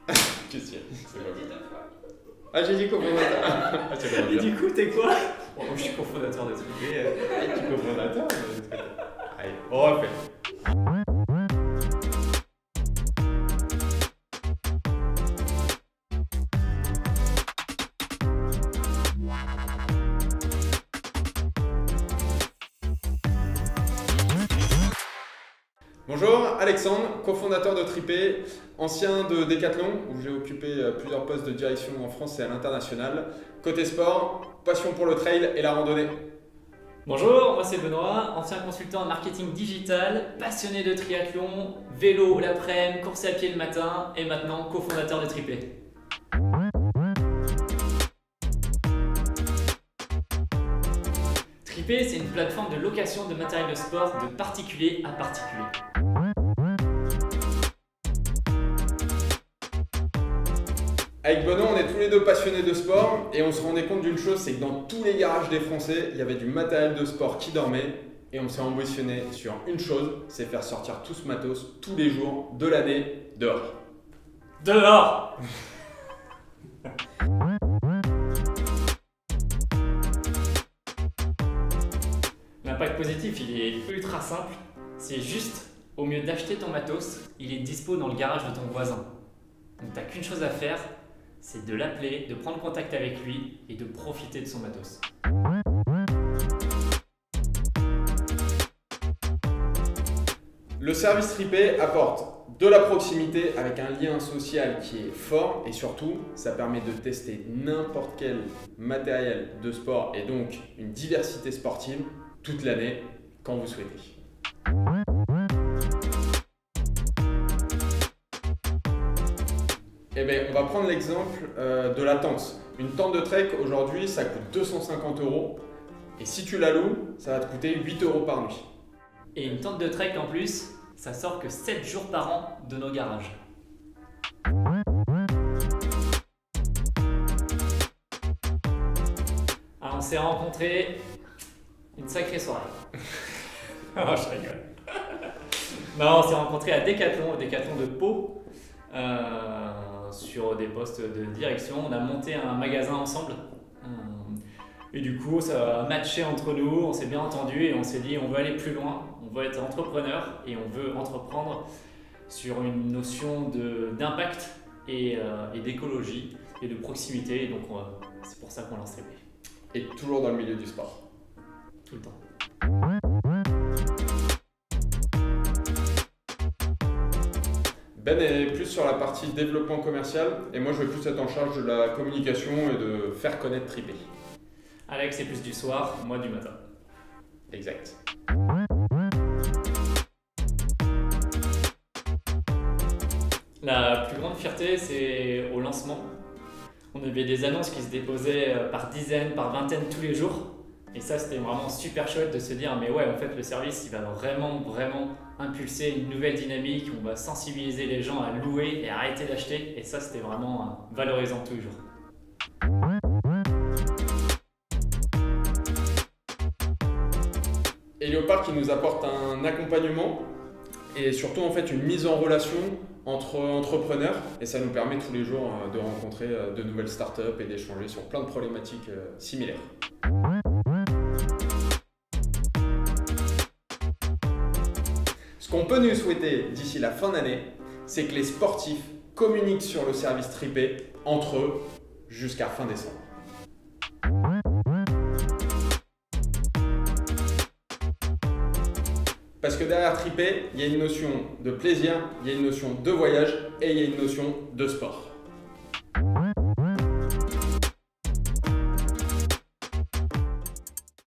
Qu'est-ce qu'il y a? C'est pas vrai. Ah, j'ai dit cofondateur. Ah, c'est vraiment Et bien. du coup, t'es quoi? Bon, moi, je suis cofondateur de Tripé. Tu es cofondateur. Allez, on refait. Bonjour, Alexandre, cofondateur de Tripé, ancien de Decathlon, où j'ai occupé plusieurs postes de direction en France et à l'international. Côté sport, passion pour le trail et la randonnée. Bonjour, moi c'est Benoît, ancien consultant en marketing digital, passionné de triathlon, vélo l'après-midi, course à pied le matin et maintenant cofondateur de Tripé. Tripé, c'est une plateforme de location de matériel de sport de particulier à particulier. Avec Benoît, on est tous les deux passionnés de sport et on se rendait compte d'une chose, c'est que dans tous les garages des Français, il y avait du matériel de sport qui dormait et on s'est ambitionné sur une chose, c'est faire sortir tout ce matos tous les jours de l'année dehors. Dehors! L'impact positif, il est ultra simple. C'est juste, au mieux d'acheter ton matos, il est dispo dans le garage de ton voisin. Donc t'as qu'une chose à faire, c'est de l'appeler, de prendre contact avec lui et de profiter de son matos. Le service Tripé apporte de la proximité avec un lien social qui est fort et surtout, ça permet de tester n'importe quel matériel de sport et donc une diversité sportive toute l'année quand vous souhaitez. Eh bien, on va prendre l'exemple de la tente. Une tente de trek aujourd'hui, ça coûte 250 € et si tu la loues, ça va te coûter 8 € par nuit. Et une tente de trek en plus, ça sort que 7 jours par an de nos garages. Ah, on s'est rencontrés, une sacrée soirée. Oh, je rigole. Non, on s'est rencontrés à Decathlon, au Decathlon de Pau, sur des postes de direction. On a monté un magasin ensemble. Et du coup, ça a matché entre nous, on s'est bien entendu et on s'est dit on veut aller plus loin, on veut être entrepreneur et on veut entreprendre sur une notion d'impact et d'écologie et de proximité. Et donc, c'est pour ça qu'on lance Tripé. Et toujours dans le milieu du sport. Tout le temps. Ben est plus sur la partie développement commercial et moi je vais plus être en charge de la communication et de faire connaître Tripé. Alex, c'est plus du soir, moi du matin. Exact. La plus grande fierté, c'est au lancement. On avait des annonces qui se déposaient par dizaines, par vingtaines tous les jours. Et ça, c'était vraiment super chouette de se dire, mais ouais, en fait, le service, il va vraiment impulser une nouvelle dynamique. On va sensibiliser les gens à louer et à arrêter d'acheter. Et ça, c'était vraiment valorisant tous les jours. Héliopark qui nous apporte un accompagnement et surtout en fait une mise en relation entre entrepreneurs et ça nous permet tous les jours de rencontrer de nouvelles startups et d'échanger sur plein de problématiques similaires. Ce qu'on peut nous souhaiter d'ici la fin d'année, c'est que les sportifs communiquent sur le service Tripé entre eux jusqu'à fin décembre. Parce que derrière Tripé, il y a une notion de plaisir, il y a une notion de voyage et il y a une notion de sport.